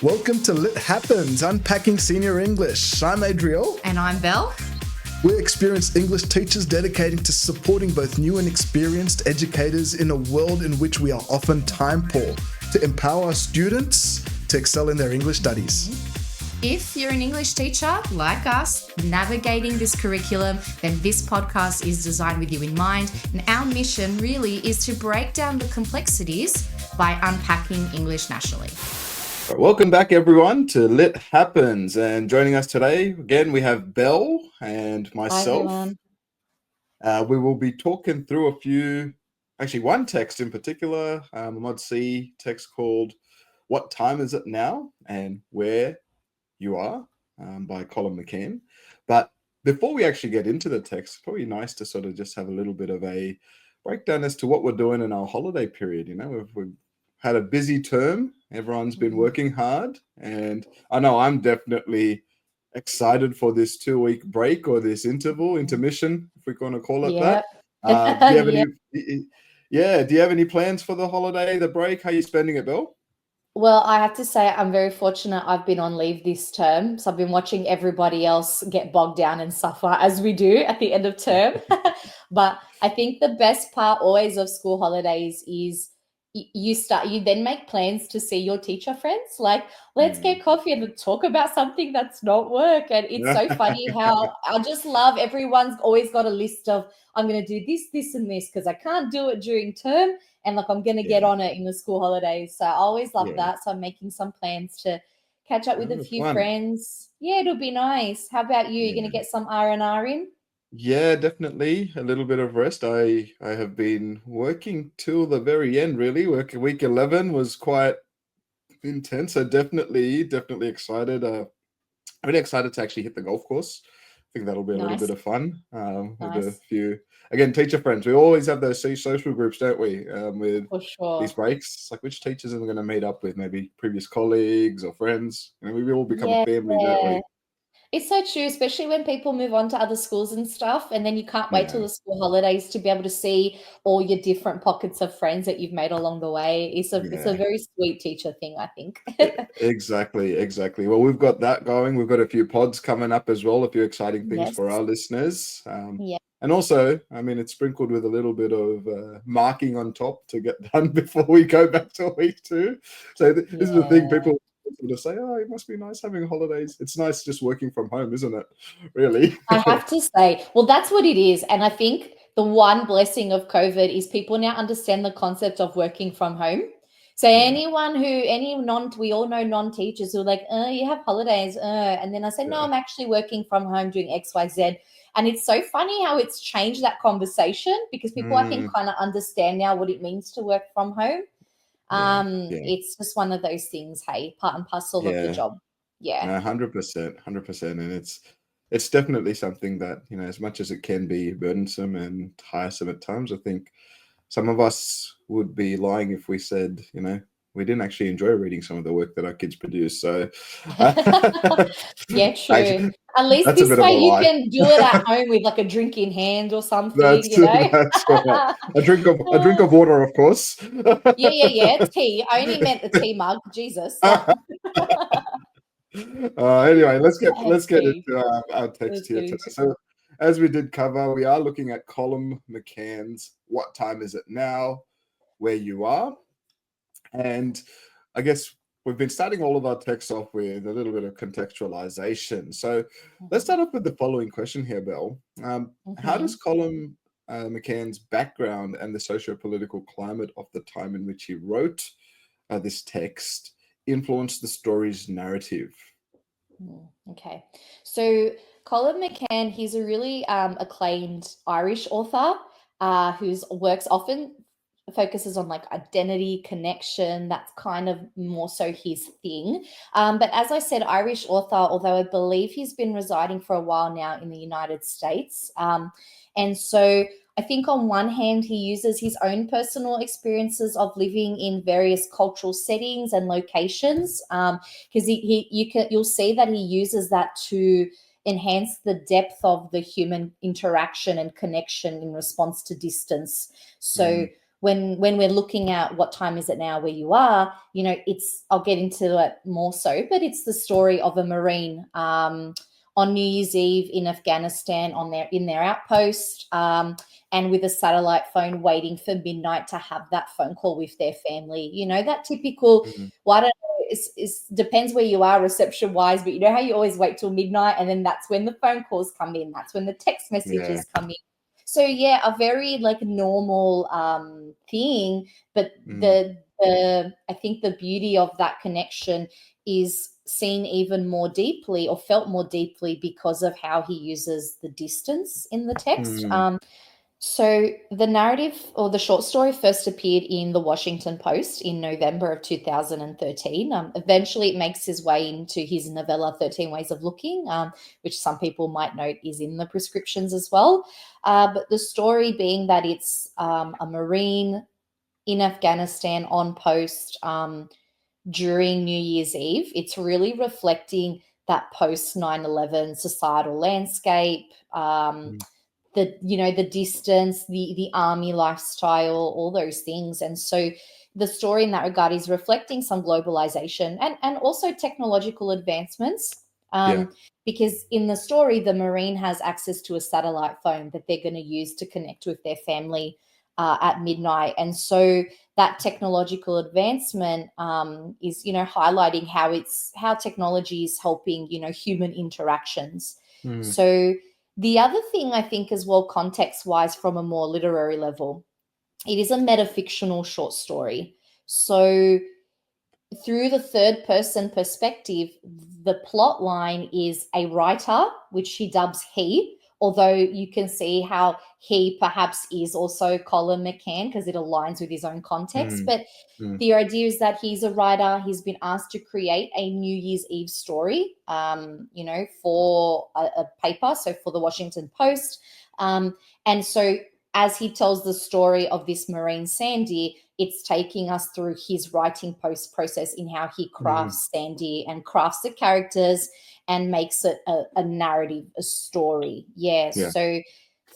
Welcome to Lit Happens, Unpacking Senior English. I'm Adriel. And I'm Belle. We're experienced English teachers dedicating to supporting both new and experienced educators in a world in which we are often time poor, to empower our students to excel in their English studies. If you're an English teacher, like us, navigating this curriculum, then this podcast is designed with you in mind. And our mission really is to break down the complexities by unpacking English nationally. Welcome back, everyone, to Lit Happens. And joining us today, again, we have Belle and myself. Hi, everyone. We will be talking through one text in particular, a Mod C text called What Time Is It Now? And Where You Are by Colum McCann. But before we actually get into the text, it's probably nice to sort of just have a little bit of a breakdown as to what we're doing in our holiday period. You know, we've had a busy term. Everyone's been working hard, and I know I'm definitely excited for this 2-week break or this intermission, if we're going to call it that. Do you have any plans for the holiday, the break? How are you spending it, Bill? Well, I have to say I'm very fortunate I've been on leave this term. So I've been watching everybody else get bogged down and suffer as we do at the end of term. But I think the best part always of school holidays is you then make plans to see your teacher friends. Like, let's get coffee and talk about something that's not work. And it's so funny how I just love everyone's always got a list of, I'm going to do this, this, and this because I can't do it during term. And like, I'm going to get on it in the school holidays. So I always love that. So I'm making some plans to catch up with a few friends. Yeah, it'll be nice. How about you? You're going to get some R&R in? Yeah, definitely. A little bit of rest. I have been working till the very end, really. Week 11 was quite intense. So definitely excited. Really excited to actually hit the golf course. I think that'll be a little bit of fun with a few, again, teacher friends. We always have those social groups, don't we? With these breaks. It's like, which teachers are we going to meet up with? Maybe previous colleagues or friends. You know, we all become a family, don't we? It's so true, especially when people move on to other schools and stuff, and then you can't wait till the school holidays to be able to see all your different pockets of friends that you've made along the way. It's a very sweet teacher thing, I think. Exactly. Well, we've got that going. We've got a few pods coming up as well, a few exciting things for our listeners. And also, I mean, it's sprinkled with a little bit of marking on top to get done before we go back to week 2. So this is the thing, people to say, oh, it must be nice having holidays. It's nice just working from home, isn't it? Really? I have to say, well, that's what it is. And I think the one blessing of COVID is people now understand the concept of working from home. So we all know non-teachers who are like, you have holidays. And then I say, no, I'm actually working from home doing X, Y, Z. And it's so funny how it's changed that conversation because people, I think, kind of understand now what it means to work from home. It's just one of those things, hey, part and parcel of the job. 100%. And it's definitely something that, you know, as much as it can be burdensome and tiresome at times, I think some of us would be lying if we said, you know, we didn't actually enjoy reading some of the work that our kids produce. So yeah, true. At least this way you can do it at home with like a drink in hand or something. That's right. A drink of water, of course. Yeah. Tea. I only meant the tea mug. Jesus. Anyway, let's get into our text here today. So, as we did cover, we are looking at Colum McCann's "What Time Is It Now? Where You Are," and I guess we've been starting all of our texts off with a little bit of contextualization. So, let's start off with the following question here, Belle. How does Colum McCann's background and the socio-political climate of the time in which he wrote this text influence the story's narrative? Okay. So Colum McCann, he's a really acclaimed Irish author whose works often focuses on like identity, connection. That's kind of more so his thing. But as I said, Irish author, although I believe he's been residing for a while now in the United States. And so I think on one hand, he uses his own personal experiences of living in various cultural settings and locations, because you'll see that he uses that to enhance the depth of the human interaction and connection in response to distance. So when we're looking at what time is it now where you are, I'll get into it more so, but it's the story of a Marine on New Year's Eve in Afghanistan in their outpost, and with a satellite phone waiting for midnight to have that phone call with their family. That typical, well, I don't know, it depends where you are reception wise, but you know how you always wait till midnight and then that's when the phone calls come in, that's when the text messages come in. So yeah, a very like normal thing, but I think the beauty of that connection is seen even more deeply or felt more deeply because of how he uses the distance in the text. So the narrative or the short story first appeared in the Washington Post in November of 2013. Eventually it makes his way into his novella 13 Ways of Looking, which some people might note is in the prescriptions as well. But the story being that it's a Marine in Afghanistan on post during New Year's Eve. It's really reflecting that post 9/11 societal landscape, the distance, the army lifestyle, all those things. And so the story in that regard is reflecting some globalization and also technological advancements. Because in the story, the Marine has access to a satellite phone that they're going to use to connect with their family at midnight. And so that technological advancement is, highlighting how technology is helping, human interactions. So the other thing I think as well, context-wise, from a more literary level, it is a metafictional short story. So through the third person perspective, the plot line is a writer, which he dubs he, although you can see how he perhaps is also Colum McCann because it aligns with his own context. But the idea is that he's a writer. He's been asked to create a New Year's Eve story, for a paper, so for the Washington Post. And so as he tells the story of this Marine Sandy, it's taking us through his writing process in how he crafts Sandy and crafts the characters and makes it a narrative, a story. So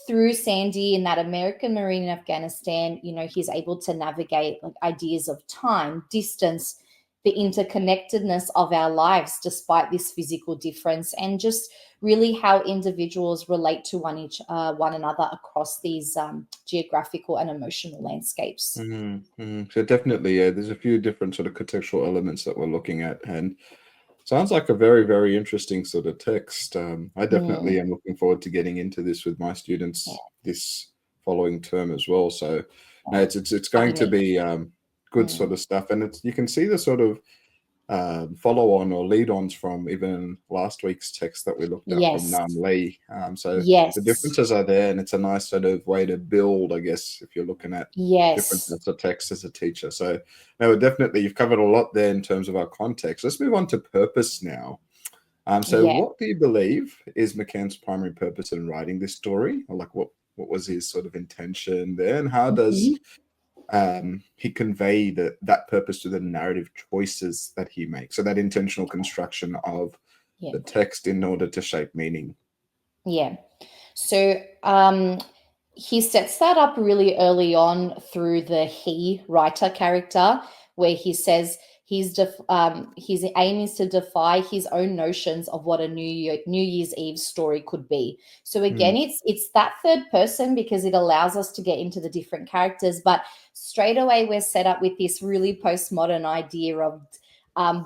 through Sandy and that American Marine in Afghanistan, he's able to navigate like ideas of time, distance, the interconnectedness of our lives despite this physical difference, and just really how individuals relate to one another across these geographical and emotional landscapes. So definitely, there's a few different sort of contextual elements that we're looking at, and sounds like a very, very interesting sort of text. I definitely am looking forward to getting into this with my students this following term as well. So it's going to be good sort of stuff, and you can see the sort of follow-on or lead-ons from even last week's text that we looked at from Nam Lee. So the differences are there, and it's a nice sort of way to build, I guess, if you're looking at different types of text as a teacher. So no, definitely you've covered a lot there in terms of our context. Let's move on to purpose now. What do you believe is McCann's primary purpose in writing this story? Or like what was his sort of intention there, and how does he convey that purpose to the narrative choices that he makes? So that intentional construction of the text in order to shape meaning. So he sets that up really early on through the he writer character, where he says his aim is to defy his own notions of what a New Year's Eve story could be. So again, it's that third person because it allows us to get into the different characters, but straight away we're set up with this really postmodern idea of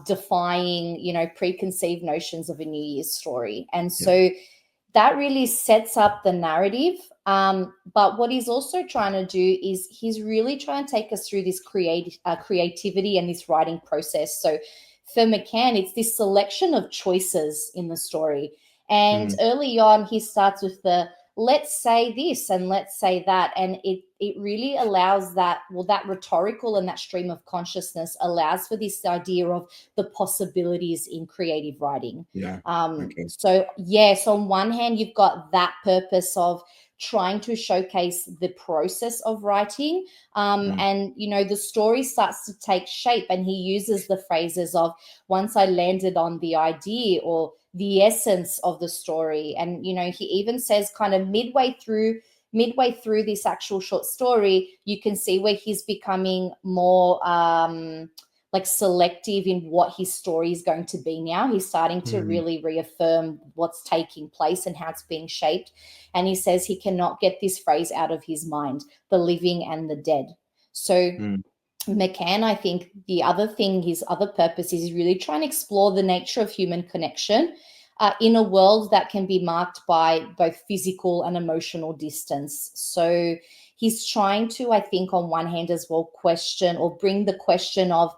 defying, preconceived notions of a New Year's story. And so that really sets up the narrative. But what he's also trying to do is he's really trying to take us through this creativity and this writing process. So for McCann, it's this selection of choices in the story. And early on, he starts with the let's say this and let's say that. And it really allows that rhetorical and that stream of consciousness allows for this idea of the possibilities in creative writing. So on one hand, you've got that purpose of trying to showcase the process of writing. And, the story starts to take shape, and he uses the phrases of once I landed on the idea or the essence of the story. And, he even says kind of midway through midway through this actual short story, you can see where he's becoming more like selective in what his story is going to be now. He's starting to really reaffirm what's taking place and how it's being shaped. And he says he cannot get this phrase out of his mind, the living and the dead. So McCann, I think the other thing, his other purpose is really trying to explore the nature of human connection in a world that can be marked by both physical and emotional distance. So he's trying to, I think, on one hand as well, question or bring the question of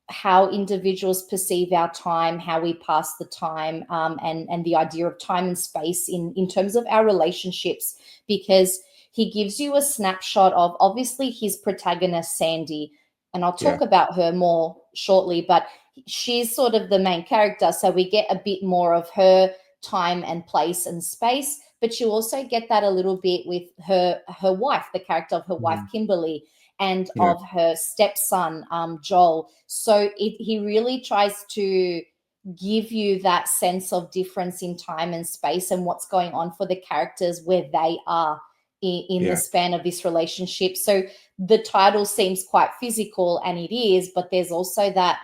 how individuals perceive our time, how we pass the time, and the idea of time and space in terms of our relationships, because he gives you a snapshot of obviously his protagonist, Sandy, and I'll talk about her more shortly, but she's sort of the main character. So we get a bit more of her time and place and space, but you also get that a little bit with her wife, the character of her wife, Kimberly, and of her stepson, Joel. So he really tries to give you that sense of difference in time and space and what's going on for the characters where they are in the span of this relationship. So the title seems quite physical, and it is, but there's also that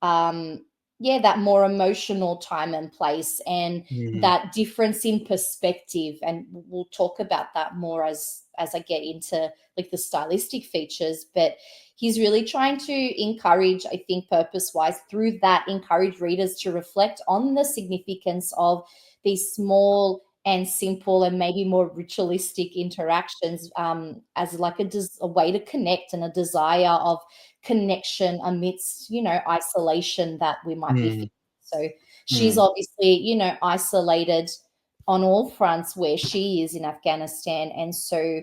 that more emotional time and place and that difference in perspective. And we'll talk about that more as I get into like the stylistic features. But he's really trying to encourage, I think, purpose-wise, through that, encourage readers to reflect on the significance of these small and simple and maybe more ritualistic interactions as like a way to connect and a desire of connection amidst, isolation that we might be feeling. So she's obviously, isolated on all fronts where she is in Afghanistan. And so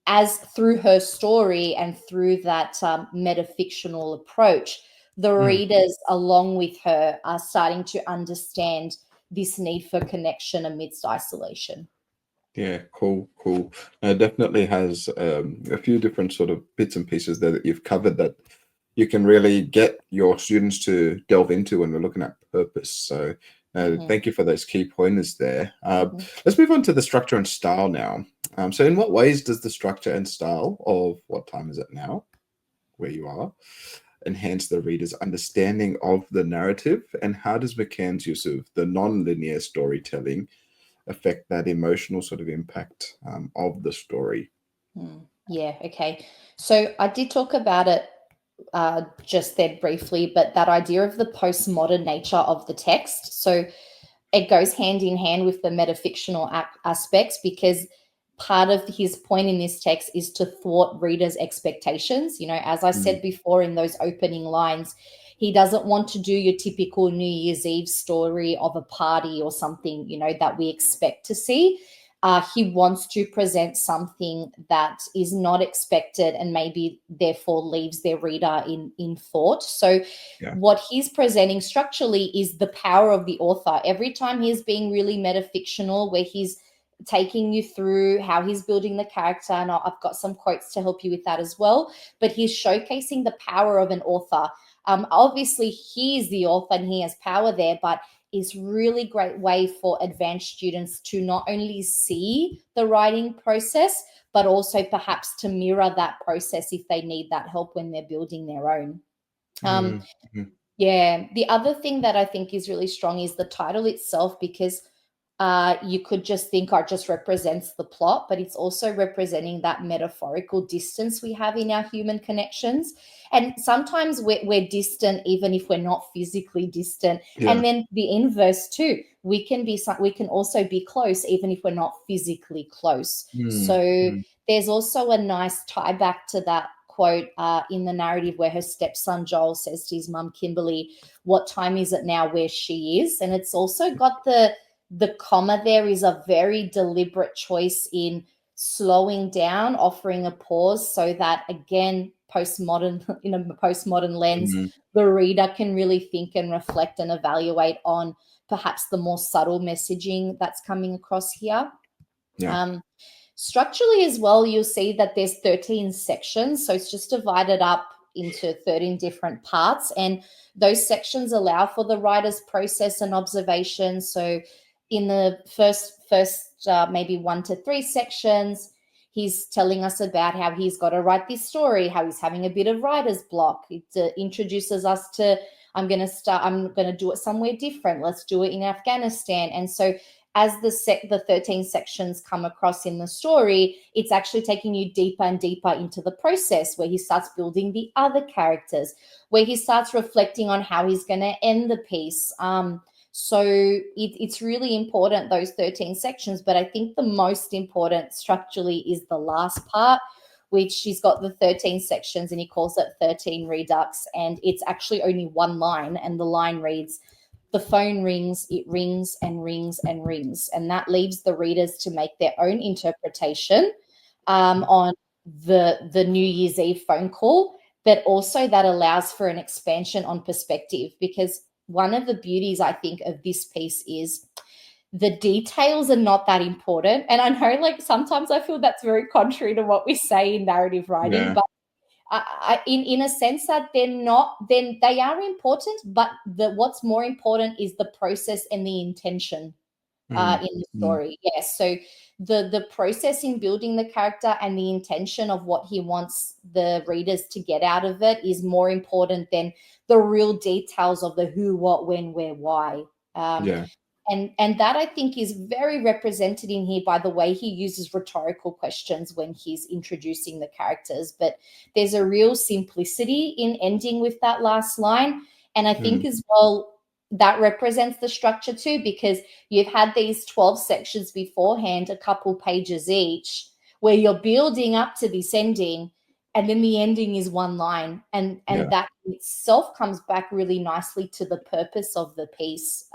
as through her story and through that metafictional approach, the readers along with her are starting to understand this need for connection amidst isolation. Yeah, cool. It definitely has a few different sort of bits and pieces there that you've covered that you can really get your students to delve into when we're looking at purpose. So thank you for those key pointers there. Let's move on to the structure and style now. So in what ways does the structure and style of What Time Is It Now, where you are, enhance the reader's understanding of the narrative, and how does McCann's use of the non-linear storytelling affect that emotional sort of impact of the story? Yeah, okay. So I did talk about it just there briefly, but that idea of the postmodern nature of the text. So it goes hand in hand with the metafictional aspects, because part of his point in this text is to thwart readers' expectations. As I said before in those opening lines, he doesn't want to do your typical New Year's Eve story of a party or something, that we expect to see. He wants to present something that is not expected and maybe therefore leaves their reader in thought. So what he's presenting structurally is the power of the author. Every time he's being really metafictional, where he's taking you through how he's building the character, and I've got some quotes to help you with that as well, but he's showcasing the power of an author. Obviously, he is the author and he has power there, but is really great way for advanced students to not only see the writing process, but also perhaps to mirror that process if they need that help when they're building their own. The other thing that I think is really strong is the title itself, because you could just think it just represents the plot, but it's also representing that metaphorical distance we have in our human connections. And sometimes we're distant even if we're not physically distant. And then the inverse too. We can also be close even if we're not physically close. So there's also a nice tie back to that quote in the narrative where her stepson Joel says to his mum Kimberly, "What time is it now?" where she is. And it's also got the comma there is a very deliberate choice in slowing down, offering a pause, so that, again, in a postmodern lens, the reader can really think and reflect and evaluate on perhaps the more subtle messaging that's coming across here. Structurally as well, you'll see that there's 13 sections, so it's just divided up into 13 different parts, and those sections allow for the writer's process and observation. So in the first maybe 1 to 3 sections, he's telling us about how he's got to write this story, how he's having a bit of writer's block. It introduces us to, I'm going to do it somewhere different. Let's do it in Afghanistan. And so as the 13 sections come across in the story, it's actually taking you deeper and deeper into the process, where he starts building the other characters, where he starts reflecting on how he's going to end the piece. So it's really important, those 13 sections. But I think the most important structurally is the last part, which he's got the 13 sections and he calls it 13 redux. And it's actually only one line. And the line reads, "The phone rings, it rings and rings and rings." And that leaves the readers to make their own interpretation on the New Year's Eve phone call. But also that allows for an expansion on perspective, because one of the beauties, I think, of this piece is the details are not that important. And I know, like, sometimes I feel that's very contrary to what we say in narrative writing, but in a sense that they're not, then they are important, but what's more important is the process and the intention in the story. Yes. So the process in building the character and the intention of what he wants the readers to get out of it is more important than the real details of the who, what, when, where, why. And that, I think, is very represented in here by the way he uses rhetorical questions when he's introducing the characters. But there's a real simplicity in ending with that last line. And I think as well, that represents the structure too, because you've had these 12 sections beforehand, a couple pages each, where you're building up to this ending, and then the ending is one line. And that itself comes back really nicely to the purpose of the piece.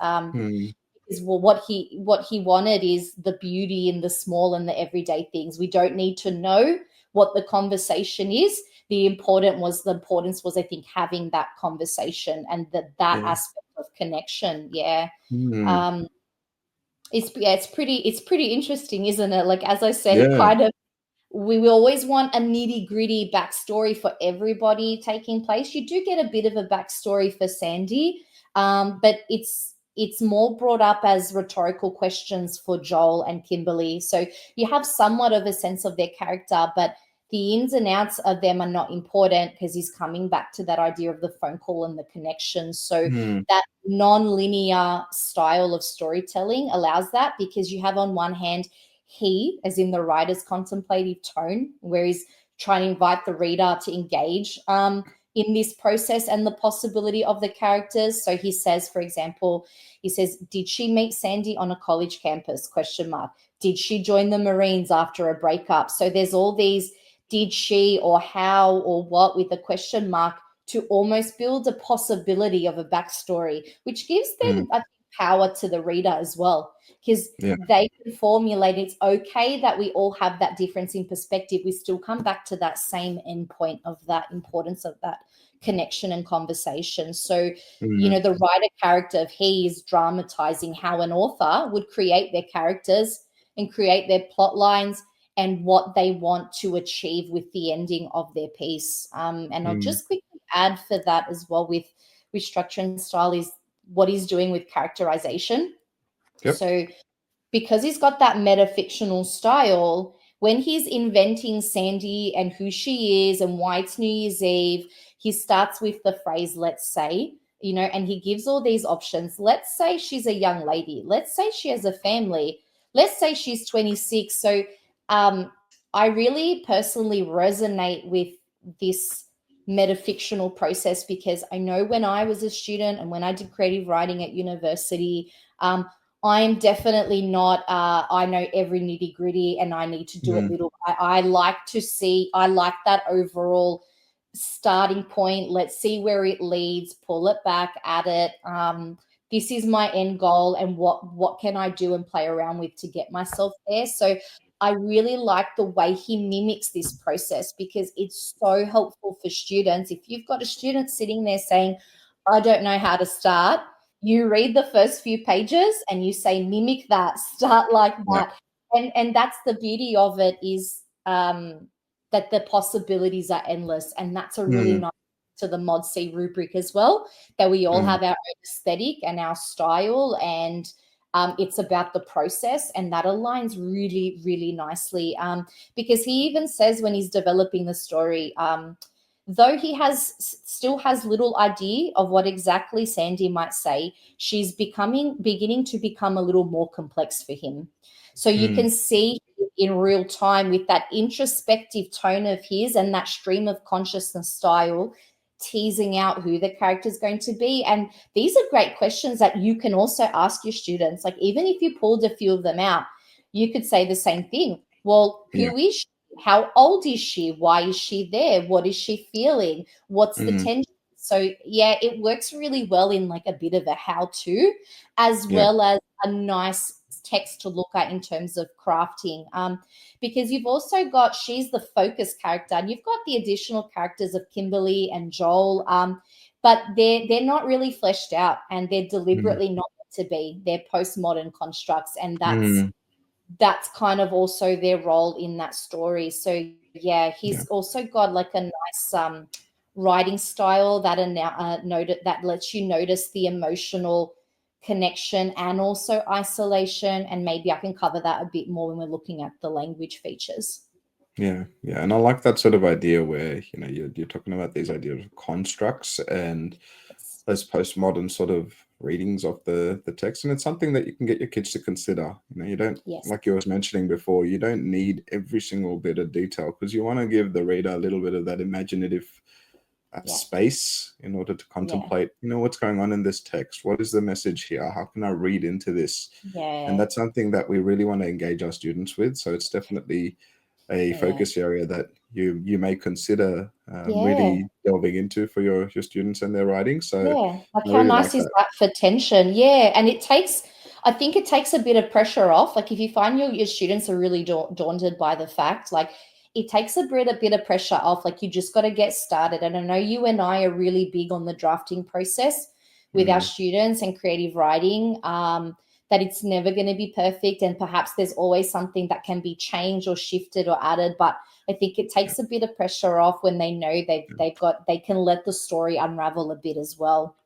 Is, well, what he wanted is the beauty in the small and the everyday things. We don't need to know what the conversation is. The importance was, I think, having that conversation and that aspect of connection. It's pretty interesting, isn't it? Like, as I said, it kind of, we always want a nitty gritty backstory for everybody taking place. You do get a bit of a backstory for Sandy, but it's more brought up as rhetorical questions for Joel and Kimberly. So you have somewhat of a sense of their character, but the ins and outs of them are not important, because he's coming back to that idea of the phone call and the connection. So that non-linear style of storytelling allows that, because you have on one hand he, as in the writer's contemplative tone, where he's trying to invite the reader to engage in this process and the possibility of the characters. So he says, for example, "Did she meet Sandy on a college campus? Question mark. Did she join the Marines after a breakup?" So there's all these did she or how or what with a question mark to almost build a possibility of a backstory, which gives them, I think, power to the reader as well, because they can formulate. It's okay that we all have that difference in perspective. We still come back to that same endpoint of that importance of that connection and conversation. So, the writer character of he is dramatizing how an author would create their characters and create their plot lines and what they want to achieve with the ending of their piece. And I'll just quickly add for that as well with structure and style is what he's doing with characterization. So because he's got that metafictional style, when he's inventing Sandy and who she is and why it's New Year's Eve, he starts with the phrase, "let's say," and he gives all these options. Let's say she's a young lady. Let's say she has a family. Let's say she's 26. So I really personally resonate with this metafictional process, because I know when I was a student and when I did creative writing at university, I am definitely not, I know every nitty gritty and I need to do it little. I like that overall starting point. Let's see where it leads, pull it back at it. This is my end goal, and what can I do and play around with to get myself there? So I really like the way he mimics this process, because it's so helpful for students. If you've got a student sitting there saying, "I don't know how to start," you read the first few pages and you say, "Mimic that, start like that." And that's the beauty of it, is that the possibilities are endless. And that's a really nice to the Mod C rubric as well, that we all have our own aesthetic and our style, and It's about the process, and that aligns really, really nicely. Because he even says when he's developing the story, though he still has little idea of what exactly Sandy might say, she's beginning to become a little more complex for him. So you can see in real time with that introspective tone of his and that stream of consciousness style, teasing out who the character is going to be. And these are great questions that you can also ask your students. Like, even if you pulled a few of them out, you could say the same thing. Well, who is she? How old is she? Why is she there? What is she feeling? What's the tension? So yeah, it works really well in like a bit of a how-to, as well as a nice text to look at in terms of crafting. Because you've also got, she's the focus character, and you've got the additional characters of Kimberly and Joel, but they're not really fleshed out, and they're deliberately not meant to be. They're postmodern constructs, and that's kind of also their role in that story. So yeah, he's also got like a nice writing style that that lets you notice the emotional connection and also isolation. And maybe I can cover that a bit more when we're looking at the language features. Yeah, and I like that sort of idea where you're talking about these ideas of constructs and those postmodern sort of readings of the text, and it's something that you can get your kids to consider. You don't, like you was mentioning before, you don't need every single bit of detail, because you want to give the reader a little bit of that imaginative space in order to contemplate what's going on in this text. What is the message here? How can I read into this? And that's something that we really want to engage our students with. So it's definitely a focus area that you may consider really delving into for your students and their writing. So like I how really nice like is that. that for tension? And I think it takes a bit of pressure off. Like if you find your students are really daunted by the fact, like it takes a bit of pressure off. Like you just got to get started. And I know you and I are really big on the drafting process with our students and creative writing, that it's never going to be perfect. And perhaps there's always something that can be changed or shifted or added. But I think it takes a bit of pressure off when they know they can let the story unravel a bit as well.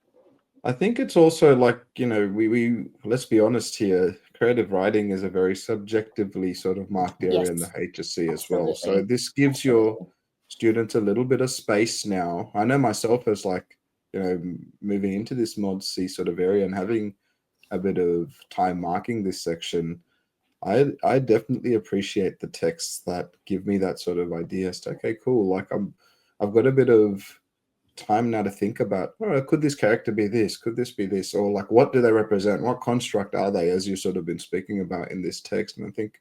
I think it's also like, we let's be honest here, creative writing is a very subjectively sort of marked area in the HSC as well. So this gives your students a little bit of space now. I know myself as like, moving into this Mod C sort of area and having a bit of time marking this section, I definitely appreciate the texts that give me that sort of idea as to, okay, cool, like I've got a bit of time now to think about, could this character be this? Could this be this? Or like, what do they represent? What construct are they, as you sort of been speaking about in this text? And I think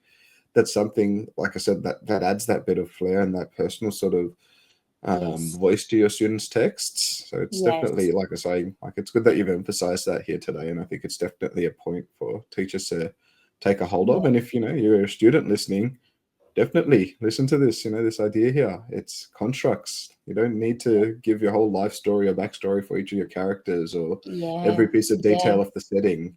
that's something, like I said, that adds that bit of flair and that personal sort of voice to your students' texts. So it's definitely, like I say, like it's good that you've emphasized that here today. And I think it's definitely a point for teachers to take a hold of. And if, you're a student listening, definitely listen to this, this idea here. It's constructs. You don't need to give your whole life story or backstory for each of your characters or every piece of detail of the setting.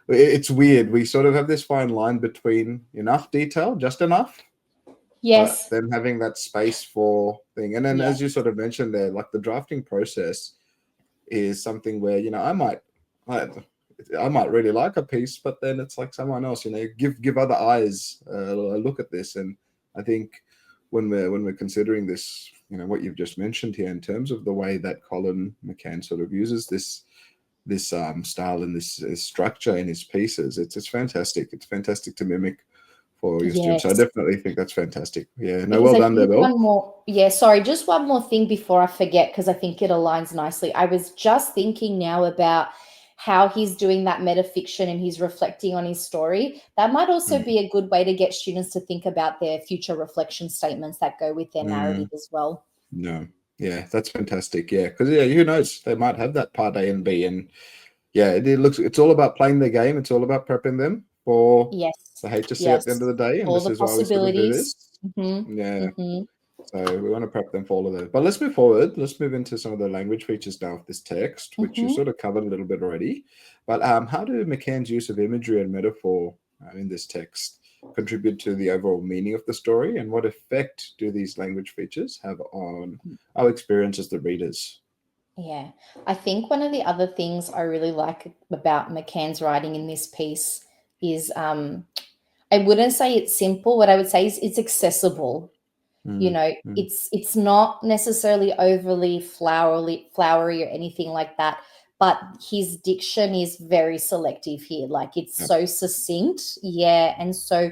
It's weird. We sort of have this fine line between enough detail, just enough, but then having that space for thing. And then as you sort of mentioned there, like the drafting process is something where, I might really like a piece, but then it's like someone else, give other eyes a look at this. And I think when we're considering this, what you've just mentioned here in terms of the way that Colum McCann sort of uses this style and this structure in his pieces, it's fantastic. It's fantastic to mimic for your students. So I definitely think that's fantastic. Yeah, no, well done there, Bill. One more, sorry, just one more thing before I forget, because I think it aligns nicely. I was just thinking now about how he's doing that metafiction and he's reflecting on his story. That might also be a good way to get students to think about their future reflection statements that go with their narrative as well. No, yeah, that's fantastic. Yeah, because who knows? They might have that part A and B, and it's all about playing their game. It's all about prepping them for the HSC at the end of the day, and all this the is why we sort of do this. So we want to prep them for all of those. But let's move forward. Let's move into some of the language features now of this text, which you sort of covered a little bit already. But how do McCann's use of imagery and metaphor in this text contribute to the overall meaning of the story, and what effect do these language features have on our experience as the readers? Yeah. I think one of the other things I really like about McCann's writing in this piece is I wouldn't say it's simple. What I would say is it's accessible. You Mm, know, mm, it's not necessarily overly flowery or anything like that, but his diction is very selective here. Like it's yep, so succinct. Yeah. And so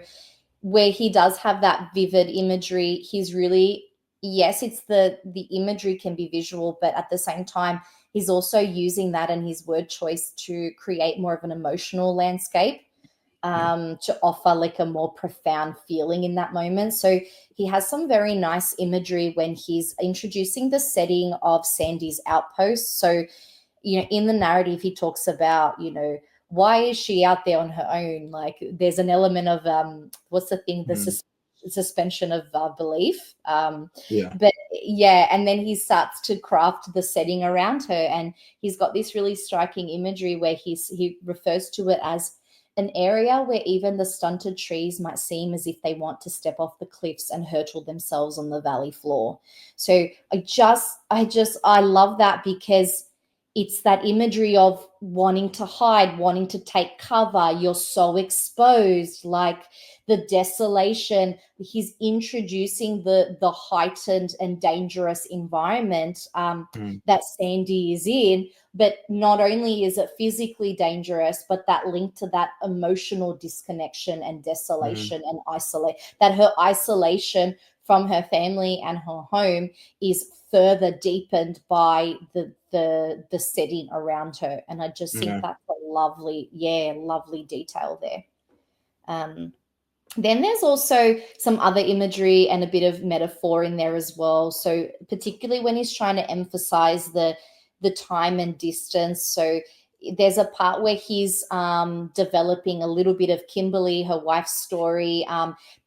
where he does have that vivid imagery, he's really, yes, it's the imagery can be visual, but at the same time he's also using that and his word choice to create more of an emotional landscape, yeah. to offer like a more profound feeling in that moment. So he has some very nice imagery when he's introducing the setting of Sandy's outpost. So, you know, in the narrative, he talks about, you know, why is she out there on her own? Like there's an element of, what's the thing? The Mm, suspension of belief. yeah. But yeah, and then he starts to craft the setting around her. And he's got this really striking imagery where he refers to it as an area where even the stunted trees might seem as if they want to step off the cliffs and hurtle themselves on the valley floor. So I love that because it's that imagery of wanting to hide, wanting to take cover. You're so exposed, like the desolation. He's introducing the heightened and dangerous environment Mm, that Sandy is in. But not only is it physically dangerous, but that link to that emotional disconnection and mm, desolation and isolate, that her isolation from her family and her home is further deepened by the setting around her. And I just think yeah. that's a lovely, yeah, lovely detail there. Um, then there's also some other imagery and a bit of metaphor in there as well. So particularly when he's trying to emphasize the time and distance. So there's a part where he's developing a little bit of Kimberly, her wife's story,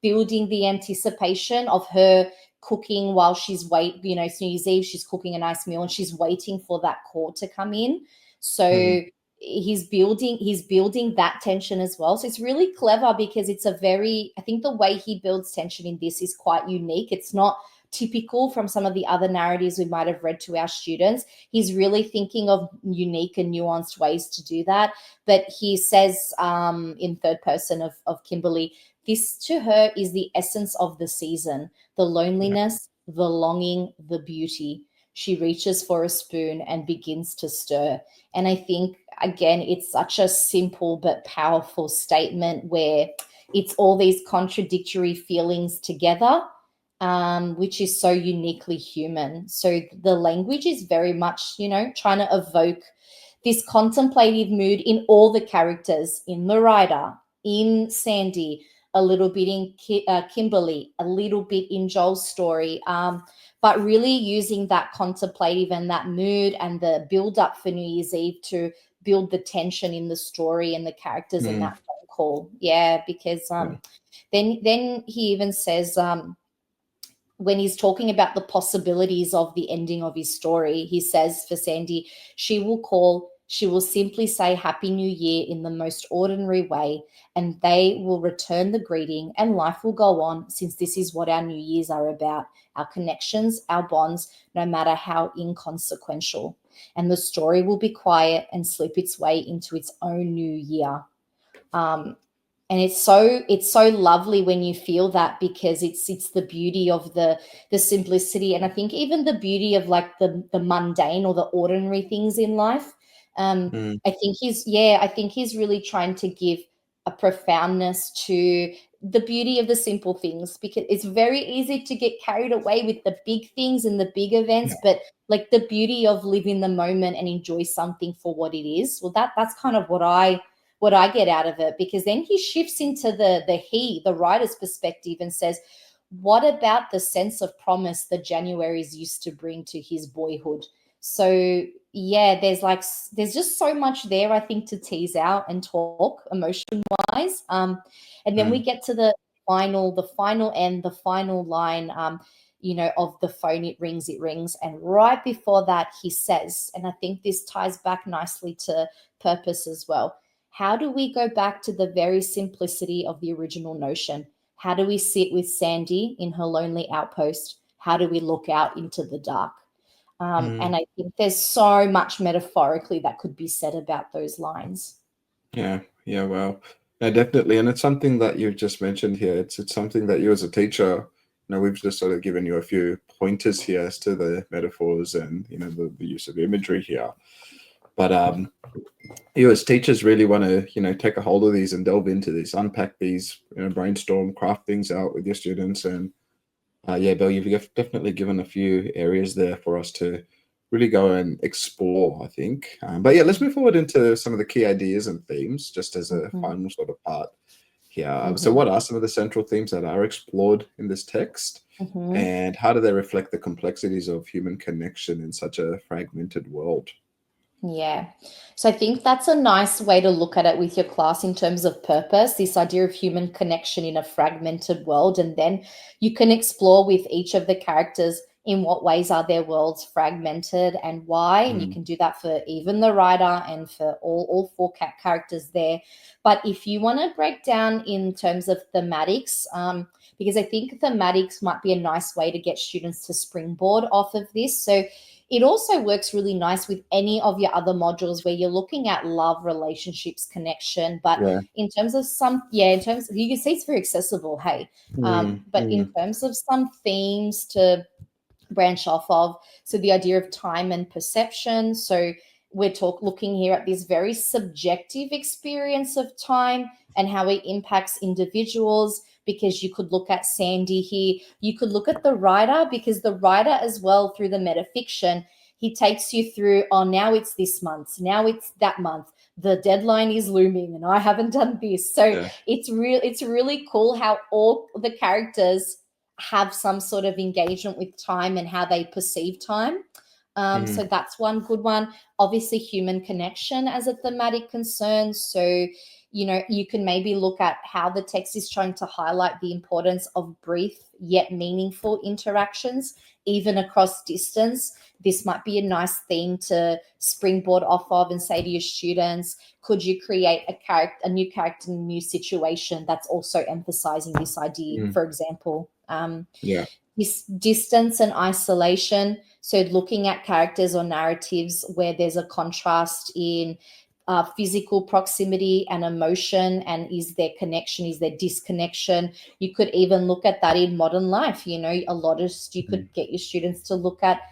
building the anticipation of her cooking while you know, it's New Year's Eve, she's cooking a nice meal and she's waiting for that call to come in. Mm, So he's building that tension as well. So it's really clever because it's a very, I think the way he builds tension in this is quite unique. It's not typical from some of the other narratives we might have read to our students. He's really thinking of unique and nuanced ways to do that. But he says, in third person of Kimberly, this to her is the essence of the season, the yeah. loneliness, the longing, the beauty. She reaches for a spoon and begins to stir. And I think, again, it's such a simple but powerful statement where it's all these contradictory feelings together, which is so uniquely human. So the language is very much, you know, trying to evoke this contemplative mood in all the characters, in the writer, in Sandy, a little bit in Kimberly, a little bit in Joel's story, but really using that contemplative and that mood and the build up for New Year's Eve to build the tension in the story and the characters in Mm, that phone call. Yeah, because yeah. then he even says, when he's talking about the possibilities of the ending of his story, he says for Sandy, she will simply say Happy New Year in the most ordinary way, and they will return the greeting, and life will go on, since this is what our New Years are about, our connections, our bonds, no matter how inconsequential. And the story will be quiet and slip its way into its own new year. Um, and it's so lovely when you feel that, because it's the beauty of the simplicity, and I think even the beauty of like the mundane or the ordinary things in life. Mm, I think he's really trying to give a profoundness to the beauty of the simple things, because it's very easy to get carried away with the big things and the big events, yeah. but like the beauty of living the moment and enjoy something for what it is. Well, that's kind of what I get out of it, because then he shifts into the writer's perspective and says, what about the sense of promise the Januaries used to bring to his boyhood? So yeah, there's just so much there, I think, to tease out and talk emotion wise. And then we Mm, get to the final end, the final line, of the phone, it rings. And right before that, he says, and I think this ties back nicely to purpose as well. How do we go back to the very simplicity of the original notion? How do we sit with Sandy in her lonely outpost? How do we look out into the dark? And I think there's so much metaphorically that could be said about those lines. Yeah, well, no, definitely. And it's something that you've just mentioned here. It's something that you as a teacher, we've just sort of given you a few pointers here as to the metaphors and, the use of imagery here. But you as teachers really want to, take a hold of these and delve into these, unpack these, brainstorm, craft things out with your students. And yeah, Bill, you've definitely given a few areas there for us to really go and explore, I think. But yeah, let's move forward into some of the key ideas and themes, just as a final sort of part here. So what are some of the central themes that are explored in this text? And how do they reflect the complexities of human connection in such a fragmented world? Yeah. So I think that's a nice way to look at it with your class in terms of purpose, this idea of human connection in a fragmented world. And then you can explore with each of the characters in what ways are their worlds fragmented and why. And you can do that for even the writer and for all four characters there. But if you want to break down in terms of thematics, because I think thematics might be a nice way to get students to springboard off of this. So it also works really nice with any of your other modules where you're looking at love, relationships, connection. But in terms of you can see it's very accessible, hey. But in terms of some themes to branch off of, so the idea of time and perception. So we're looking here at this very subjective experience of time and how it impacts individuals, because you could look at Sandy here. You could look at the writer, because the writer as well, through the metafiction, he takes you through, now it's this month, now it's that month, the deadline is looming and I haven't done this. So it's really cool how all the characters have some sort of engagement with time and how they perceive time. So that's one good one. Obviously, human connection as a thematic concern. So, you can maybe look at how the text is trying to highlight the importance of brief yet meaningful interactions, even across distance. This might be a nice theme to springboard off of and say to your students, could you create a new character in a new situation that's also emphasizing this idea, for example? This distance and isolation. So looking at characters or narratives where there's a contrast in physical proximity and emotion, and is there connection, is there disconnection? You could even look at that in modern life. You could get your students to look at,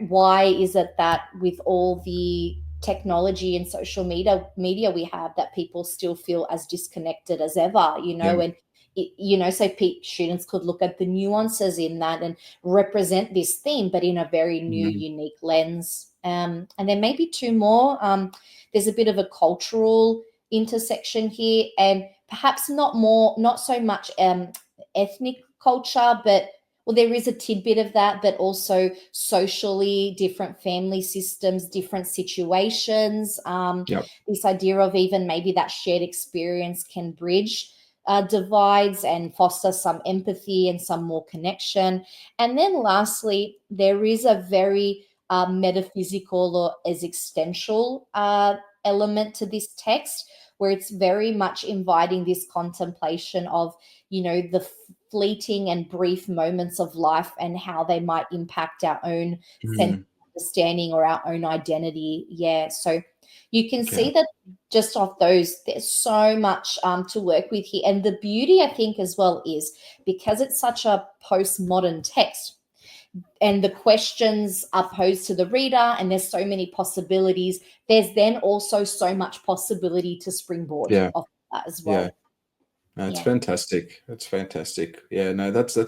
why is it that with all the technology and social media we have, that people still feel as disconnected as ever, and so students could look at the nuances in that and represent this theme, but in a very new, unique lens. And then maybe two more. There's a bit of a cultural intersection here, and perhaps not so much ethnic culture, but there is a tidbit of that, but also socially, different family systems, different situations. This idea of even maybe that shared experience can bridge divides and foster some empathy and some more connection. And then lastly, there is a very metaphysical or existential element to this text, where it's very much inviting this contemplation of, the fleeting and brief moments of life and how they might impact our own sense of understanding or our own identity. Yeah. So you can see that just off those, there's so much to work with here. And the beauty, I think, as well, is because it's such a postmodern text and the questions are posed to the reader and there's so many possibilities, there's then also so much possibility to springboard off that as well. No, it's fantastic. That's fantastic. Yeah, no, that's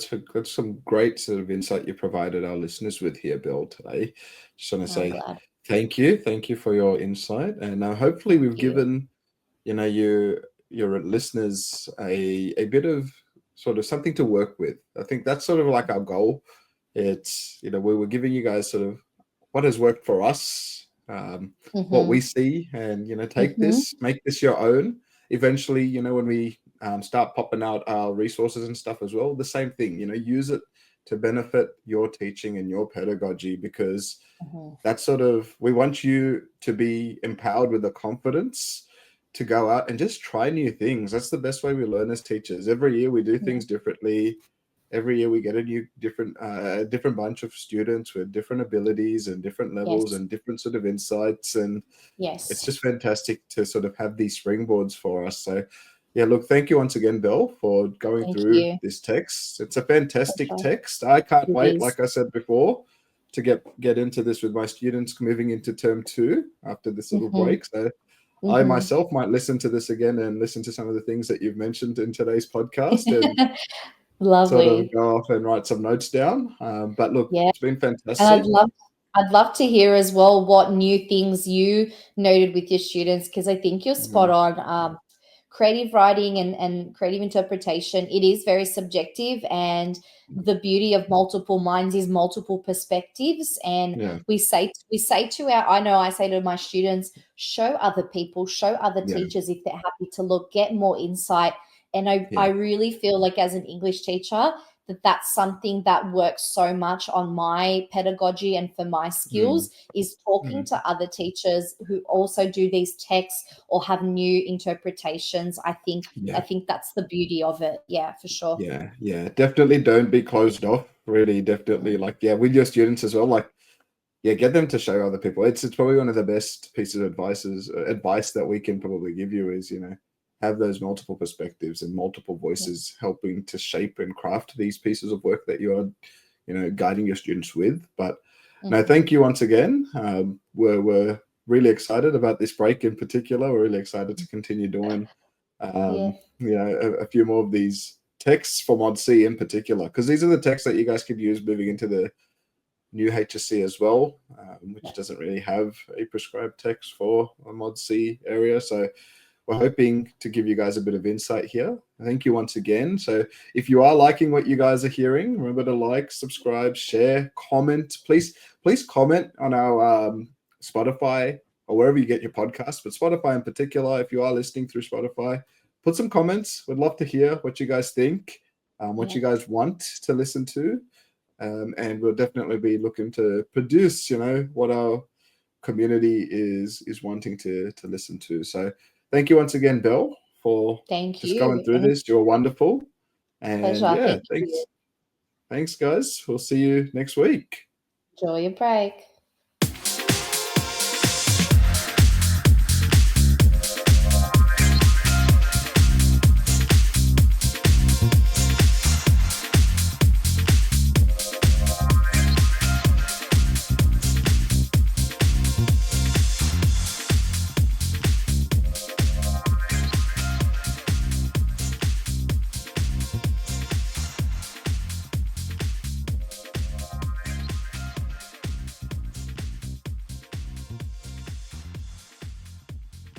some great sort of insight you provided our listeners with here, Bill, today. Just want to say thank you for your insight, and hopefully we've given your listeners a bit of sort of something to work with. I think that's sort of like our goal. It's we were giving you guys sort of what has worked for us, what we see, and take this, make this your own. Eventually, when we start popping out our resources and stuff as well, the same thing, use it to benefit your teaching and your pedagogy, because that's sort of, we want you to be empowered with the confidence to go out and just try new things. That's the best way we learn as teachers. Every year we do things differently. every year we get a different bunch of students with different abilities and different levels Yes. and different sort of insights, and it's Yes. just fantastic to sort of have these springboards for us. So yeah, look, thank you once again, Bill, for going Thank through you. this text. It's a For fantastic sure. text. I can't It wait, is. like I said before, to get into this with my students moving into term 2 after this little Mm-hmm. break. So I Mm-hmm. myself might listen to this again and listen to some of the things that you've mentioned in today's podcast and sort of Lovely. go off and write some notes down. But look, Yeah. it's been And fantastic. I'd love to hear as well what new things you noted with your students, because I think you're spot Mhm. on. Creative writing and creative interpretation, it is very subjective, and the beauty of multiple minds is multiple perspectives. And Yeah, we say to our, I know I say to my students, show other people, show other yeah, teachers if they're happy to look, get more insight. And I yeah, really feel like as an English teacher, that's something that works so much on my pedagogy and for my mm, skills, is talking mm, to other teachers who also do these texts or have new interpretations. I yeah, think that's the beauty of it. Yeah, for sure. yeah, yeah. Definitely don't be closed off. Really, definitely, like, yeah, with your students as well. Like, yeah, get them to show other people. It's probably one of the best pieces of advice that we can probably give you is, have those multiple perspectives and multiple Yeah. voices helping to shape and craft these pieces of work that you are, guiding your students with. But no, Mhm. thank you once again. We're really excited about this break in particular. We're really excited to continue doing, Yeah. a few more of these texts for Mod C in particular, because these are the texts that you guys could use moving into the new HSC as well, which doesn't really have a prescribed text for a Mod C area. So we're hoping to give you guys a bit of insight here. Thank you once again. So if you are liking what you guys are hearing, remember to like, subscribe, share, comment. Please comment on our Spotify or wherever you get your podcasts, but Spotify in particular, if you are listening through Spotify, put some comments. We'd love to hear what you guys think, what Yeah. you guys want to listen to. And we'll definitely be looking to produce, what our community is wanting to listen to. So thank you once again, Belle, for Thank just going you. through this. You're wonderful. And Pleasure. yeah, Thank you. thanks guys. We'll see you next week. Enjoy your break.